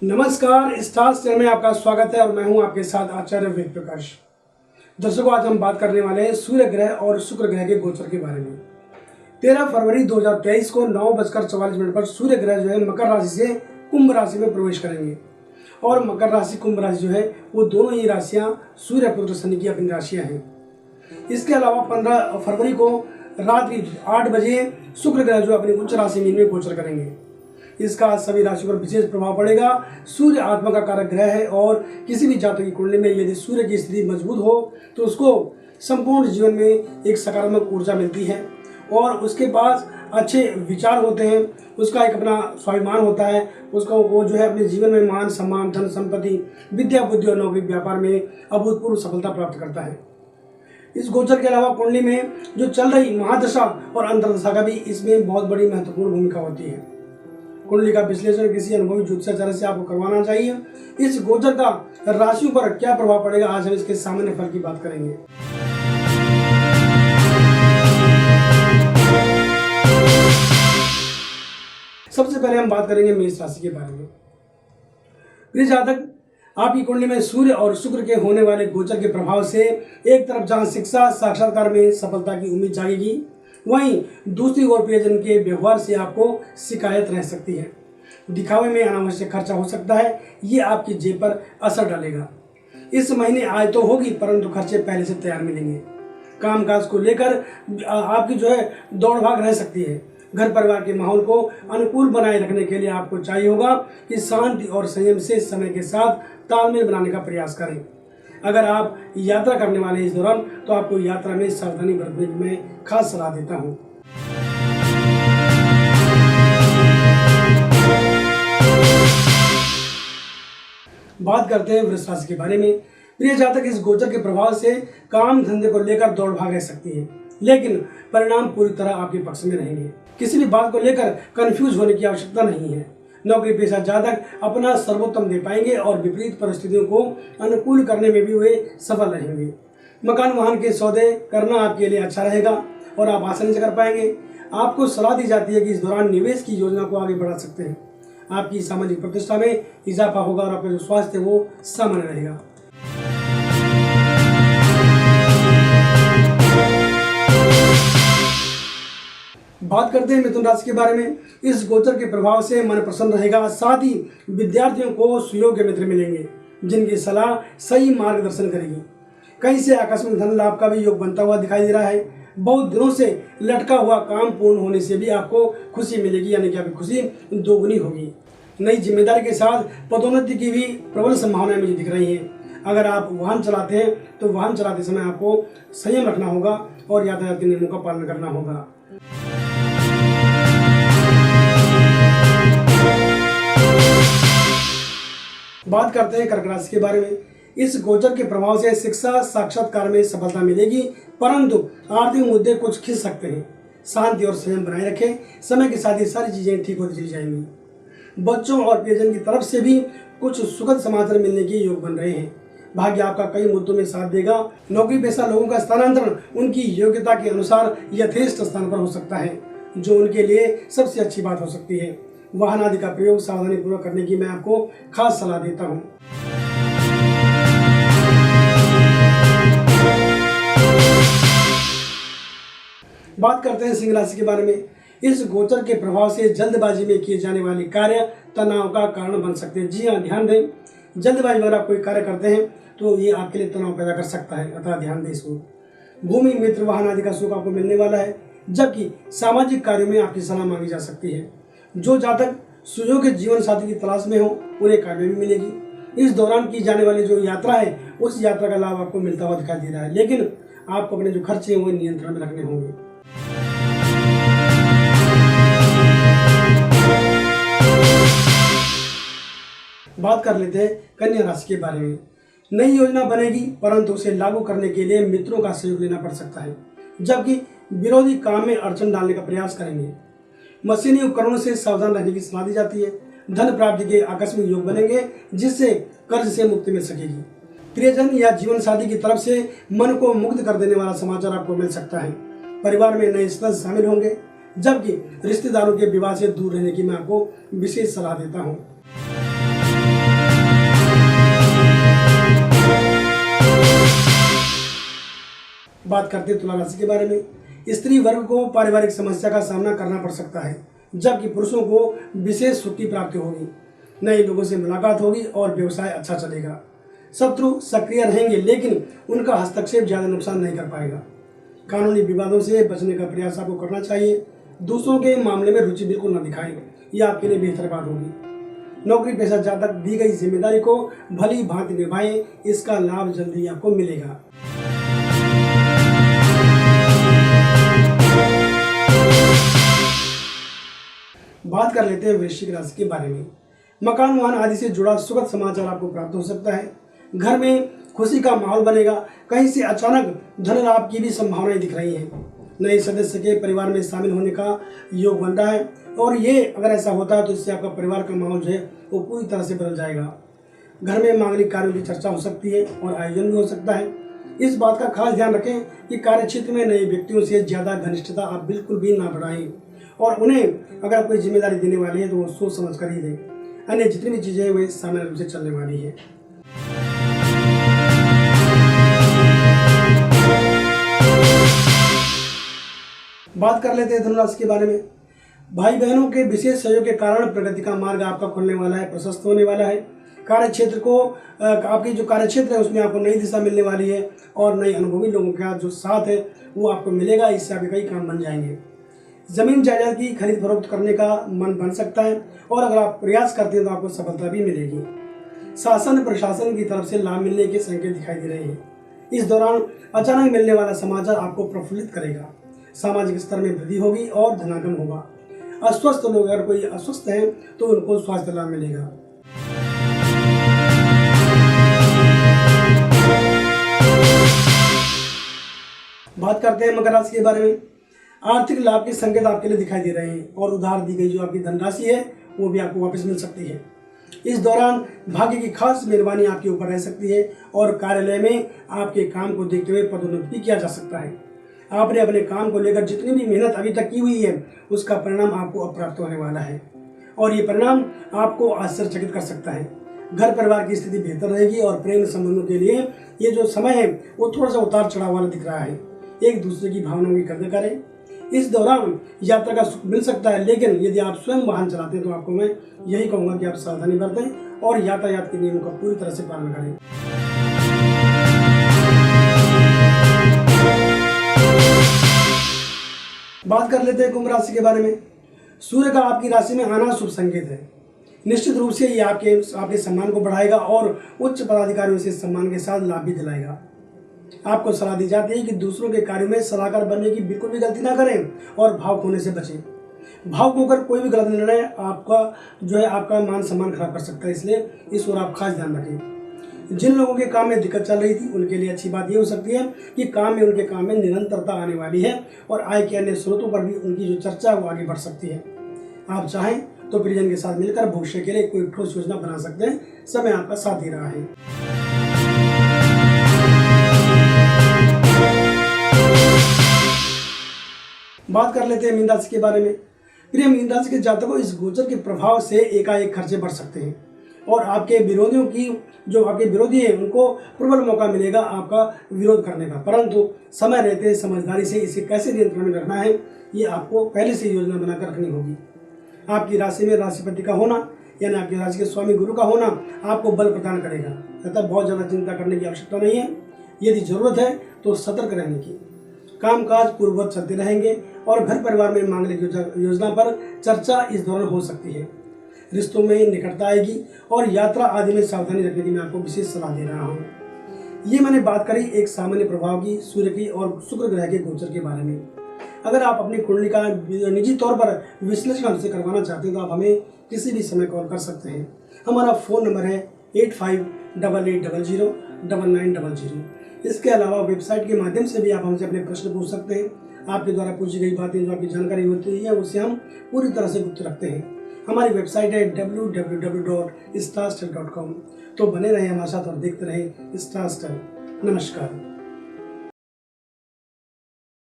नमस्कार, stars channel में आपका स्वागत है और मैं हूं आपके साथ आचार्य वेद प्रकाश। दर्शकों, आज हम बात करने वाले हैं सूर्य ग्रह और शुक्र ग्रह के गोचर के बारे में। 13 फरवरी 2023 को 9:44 पर सूर्य ग्रह जो है मकर राशि से कुंभ राशि में प्रवेश करेंगे और मकर राशि कुंभ राशि जो है वो दोनों ही राशियां सूर्य पुत्र शनि की अपनी राशियां हैं। इसके अलावा 15 फरवरी को रात्रि 8 बजे शुक्र ग्रह जो अपनी उच्च राशि मीन में गोचर करेंगे। इसका सभी राशियों पर विशेष प्रभाव पड़ेगा। सूर्य आत्मा का कारक ग्रह है और किसी भी जातक की कुंडली में यदि सूर्य की स्थिति मजबूत हो तो उसको संपूर्ण जीवन में एक सकारात्मक ऊर्जा मिलती है और उसके पास अच्छे विचार होते हैं, उसका एक अपना स्वाभिमान होता है, उसको वो जो है अपने जीवन में मान सम्मान, धन संपत्ति, विद्या बुद्धि और नौकरी व्यापार में अभूतपूर्व सफलता प्राप्त करता है। इस गोचर के अलावा कुंडली में जो चल रही महादशा और अंतर्दशा का भी इसमें बहुत बड़ी महत्वपूर्ण भूमिका होती है। कुंडली का विश्लेषण किसी अनुभवी ज्योतिषाचार्य से आपको करवाना चाहिए। इस गोचर का राशियों पर क्या प्रभाव पड़ेगा, आज हम इसके सामान्य फल की बात करेंगे। सबसे पहले हम बात करेंगे मेष राशि के बारे में। प्रिय जातक, आपकी कुंडली में सूर्य और शुक्र के होने वाले गोचर के प्रभाव से एक तरफ जहां शिक्षा साक्षात्कार में सफलता की उम्मीद जागेगी, वहीं दूसरी ओर प्रियजन के व्यवहार से आपको शिकायत रह सकती है। दिखावे में अनावश्यक खर्चा हो सकता है, ये आपकी जेब पर असर डालेगा। इस महीने आय तो होगी परंतु खर्चे पहले से तैयार मिलेंगे। कामकाज को लेकर आपकी जो है दौड़ भाग रह सकती है। घर परिवार के माहौल को अनुकूल बनाए रखने के लिए आपको चाहिए होगा कि शांति और संयम से समय के साथ तालमेल बनाने का प्रयास करें। अगर आप यात्रा करने वाले इस दौरान तो आपको यात्रा में सावधानी बरतने की मैं खास सलाह देता हूं। बात करते हैं वृष राशि के बारे में। प्रिय जातक, इस गोचर के प्रभाव से काम धंधे को लेकर दौड़ भाग रह सकती है, लेकिन परिणाम पूरी तरह आपके पक्ष में रहेंगे। किसी भी बात को लेकर कंफ्यूज होने की आवश्यकता नहीं है। नौकरी पेशा जातक अपना सर्वोत्तम दे पाएंगे और विपरीत परिस्थितियों को अनुकूल करने में भी वे सफल रहेंगे। मकान वाहन के सौदे करना आपके लिए अच्छा रहेगा और आप आसानी से कर पाएंगे। आपको सलाह दी जाती है कि इस दौरान निवेश की योजना को आगे बढ़ा सकते हैं। आपकी सामाजिक प्रतिष्ठा में इजाफा होगा और आपका जो स्वास्थ्य है वो सामान्य रहेगा। बात करते हैं मिथुन राशि के बारे में। इस गोचर के प्रभाव से मन प्रसन्न रहेगा, साथ ही विद्यार्थियों को सुयोग्य मित्र मिलेंगे जिनकी सलाह सही मार्गदर्शन करेगी। कहीं से आकस्मिक धन लाभ का भी योग बनता हुआ दिखाई दे रहा है। बहुत दिनों से लटका हुआ काम पूर्ण होने से भी आपको खुशी मिलेगी, यानी कि आपकी खुशी दोगुनी होगी। नई जिम्मेदारी के साथ पदोन्नति की भी प्रबल संभावनाएं मुझे दिख रही हैं। अगर आप वाहन चलाते हैं तो वाहन चलाते समय आपको संयम रखना होगा और यातायात के नियमों का पालन करना होगा। बात करते हैं कर्क राशि के बारे में। इस गोचर के प्रभाव से शिक्षा साक्षात्कार में सफलता मिलेगी, परंतु आर्थिक मुद्दे कुछ खिंच सकते हैं। शांति और संयम बनाए रखें, समय के साथ ये सारी चीजें ठीक होती चली जाएंगी। बच्चों और प्रियजन की तरफ से भी कुछ सुखद समाचार मिलने के योग बन रहे हैं। भाग्य आपका कई मुद्दों में साथ देगा। नौकरी पेशा लोगों का स्थानांतरण उनकी योग्यता के अनुसार यथेष्ट स्थान पर हो सकता है, जो उनके लिए सबसे अच्छी बात हो सकती है। वाहन आदि का प्रयोग सावधानी पूर्वक करने की मैं आपको खास सलाह देता हूं। बात करते हैं सिंह राशि के बारे में। इस गोचर के प्रभाव से जल्दबाजी में किए जाने वाले कार्य तनाव का कारण बन सकते हैं। जी हाँ, ध्यान दें, जल्दबाजी में अगर आप कोई कार्य करते हैं तो ये आपके लिए तनाव पैदा कर सकता है, अतः ध्यान दें इसको। भूमि मित्र वाहन आदि का सुख आपको मिलने वाला है, जबकि सामाजिक कार्यों में आपकी सलाह मांगी जा सकती है। जो जातक सुयोग्य जीवन साथी की तलाश में हो उन्हें कार्य भी मिलेगी। इस दौरान की जाने वाली जो यात्रा है उस यात्रा का लाभ आपको मिलता हुआ दिखाई दे रहा है, लेकिन आपको अपने जो खर्चे हैं वो नियंत्रण में रखने होंगे। बात कर लेते हैं कन्या राशि के बारे में। नई योजना बनेगी परंतु उसे लागू करने के लिए मित्रों का सहयोग लेना पड़ सकता है, जबकि विरोधी काम में अड़चन डालने का प्रयास करेंगे। मशीनी उपकरणों से सावधान रहने की सलाह दी जाती है। धन प्राप्ति के आकस्मिक योग बनेंगे जिससे कर्ज से मुक्ति मिल सकेगी। प्रियजन या जीवन साथी की तरफ से मन को मुग्ध कर देने वाला समाचार आपको मिल सकता है। परिवार में नए सदस्य शामिल होंगे। जबकि रिश्तेदारों के विवाद से दूर रहने की मैं आपको विशेष सलाह देता हूँ। बात करते हैं तुला राशि के बारे में। स्त्री वर्ग को पारिवारिक समस्या का सामना करना पड़ सकता है, जबकि पुरुषों को विशेष सुख की प्राप्ति होगी। नए लोगों से मुलाकात होगी और व्यवसाय अच्छा चलेगा। शत्रु सक्रिय रहेंगे, लेकिन उनका हस्तक्षेप ज्यादा नुकसान नहीं कर पाएगा। कानूनी विवादों से बचने का प्रयास आपको करना चाहिए। दूसरों के मामले में रुचि बिल्कुल न दिखाएं, यह आपके लिए बेहतर बात होगी। नौकरी पेशा जातक दी गई जिम्मेदारी को भली भांति निभाएं, इसका लाभ जल्दी आपको मिलेगा। बात कर लेते हैं वृश्चिक राशि के बारे में। मकान वाहन आदि से जुड़ा सुखद समाचार आपको प्राप्त हो सकता है। घर में खुशी का माहौल बनेगा। कहीं से अचानक धन लाभ की भी संभावनाएं दिख रही हैं। नए सदस्य के परिवार में शामिल होने का योग बन रहा है, और ये अगर ऐसा होता है तो इससे आपका परिवार का माहौल जो है वो पूरी तरह से बदल जाएगा। घर में मांगलिक कार्यों की चर्चा हो सकती है और आयोजन भी हो सकता है। इस बात का खास ध्यान रखें कि कार्य क्षेत्र में नए व्यक्तियों से ज़्यादा घनिष्ठता आप बिल्कुल भी ना बढ़ाएं, और उन्हें अगर आप कोई जिम्मेदारी देने वाले हैं तो वो सोच समझ कर ही दें। अन्य जितनी भी चीज़ें वे सामान्य रूप से चलने वाली है। बात कर लेते हैं धनुराशि के बारे में। भाई बहनों के विशेष सहयोग के कारण प्रगति का मार्ग आपका खुलने वाला है, प्रशस्त होने वाला है। कार्य क्षेत्र को आपकी जो कार्य क्षेत्र है उसमें आपको नई दिशा मिलने वाली है, और नए अनुभवी लोगों का जो साथ है वो आपको मिलेगा। इससे आपके कई काम बन जाएंगे। जमीन जायदाद की खरीद फरोख्त करने का मन बन सकता है, और अगर आप प्रयास करते हैं तो आपको सफलता भी मिलेगी। शासन प्रशासन की तरफ से लाभ मिलने के संकेत दिखाई दे रहे हैं। इस दौरान अचानक मिलने वाला समाचार आपको प्रफुल्लित करेगा। सामाजिक स्तर में वृद्धि होगी और धनागम होगा। अस्वस्थ लोग अगर कोई अस्वस्थ है तो उनको स्वास्थ्य लाभ मिलेगा। बात करते हैं मकर राशि के बारे में। आर्थिक लाभ के संकेत आपके लिए दिखाई दे रहे हैं, और उधार दी गई जो आपकी धनराशि है वो भी आपको वापस मिल सकती है। इस दौरान भाग्य की खास मेहरबानी आपके ऊपर रह सकती है, और कार्यालय में आपके काम को देखते हुए पदोन्नति भी किया जा सकता है। आपने अपने काम को लेकर जितनी भी मेहनत अभी तक की हुई है उसका परिणाम आपको अब प्राप्त होने वाला है, और ये परिणाम आपको आश्चर्यचकित कर सकता है। घर परिवार की स्थिति बेहतर रहेगी, और प्रेम संबंधों के लिए ये जो समय है वो थोड़ा सा उतार चढ़ाव वाला दिख रहा है। एक दूसरे की भावनाओं की कदर करें। इस दौरान यात्रा का सुख मिल सकता है, लेकिन यदि आप स्वयं वाहन चलाते हैं तो आपको मैं यही कहूँगा कि आप सावधानी बरतें और यातायात के नियमों का पूरी तरह से पालन करें। बात कर लेते हैं कुंभ राशि के बारे में। सूर्य का आपकी राशि में आना शुभ संकेत है। निश्चित रूप से ये आपके सम्मान को बढ़ाएगा और उच्च पदाधिकारियों से सम्मान के साथ लाभ भी दिलाएगा। आपको सलाह दी जाती है कि दूसरों के कार्यों में सलाहकार बनने की बिल्कुल भी गलती ना करें और भावुक होने से बचें। भावुक होकर कोई भी गलत निर्णय आपका मान सम्मान खराब कर सकता है, इसलिए इस ओर आप खास ध्यान रखें। जिन लोगों के काम में दिक्कत चल रही थी उनके लिए अच्छी बात यह हो सकती है कि उनके काम में निरंतरता आने वाली है, और आय के अन्य स्रोतों पर भी उनकी जो चर्चा है वो आगे बढ़ सकती है। आप चाहें तो परिजन के साथ मिलकर भविष्य के लिए कोई ठोस योजना बना सकते हैं। समय आपका साथ दे रहा है। बात कर लेते हैं मीन राशि के बारे में। प्रिय मीन राशि के जातकों, इस गोचर के प्रभाव से एकाएक खर्चे बढ़ सकते हैं, और आपके विरोधियों की जो आपके विरोधी है उनको प्रबल मौका मिलेगा आपका विरोध करने का। परंतु समय रहते समझदारी से इसे कैसे नियंत्रण में रखना है ये आपको पहले से योजना बनाकर रखनी होगी। आपकी राशि में राशिपति का होना यानी आपकी राशि के स्वामी गुरु का होना आपको बल प्रदान करेगा, तथा बहुत ज़्यादा चिंता करने की आवश्यकता नहीं है। यदि जरूरत है तो सतर्क रहने की। कामकाज पूर्ववत चलते रहेंगे, और घर परिवार में मांगलिक योजना पर चर्चा इस दौरान हो सकती है। रिश्तों में निकटता आएगी, और यात्रा आदि में सावधानी रखने की मैं आपको विशेष सलाह दे रहा हूँ। ये मैंने बात करी एक सामान्य प्रभाव की, सूर्य की और शुक्र ग्रह के गोचर के बारे में। अगर आप अपनी कुंडली का निजी तौर पर विश्लेषण हमसे करवाना चाहते हैं तो आप हमें किसी भी समय कॉल कर सकते हैं। हमारा फ़ोन नंबर है 8588009900। इसके अलावा वेबसाइट के माध्यम से भी आप हमसे अपने प्रश्न पूछ सकते हैं। आपके द्वारा पूछी गई बातें जो आपकी जानकारी होती है उसे हम पूरी तरह से गुप्त रखते हैं। हमारी वेबसाइट है www.starstyle.com। तो बने रहे हमारे साथ और देखते रहे स्टार स्टाइल। नमस्कार।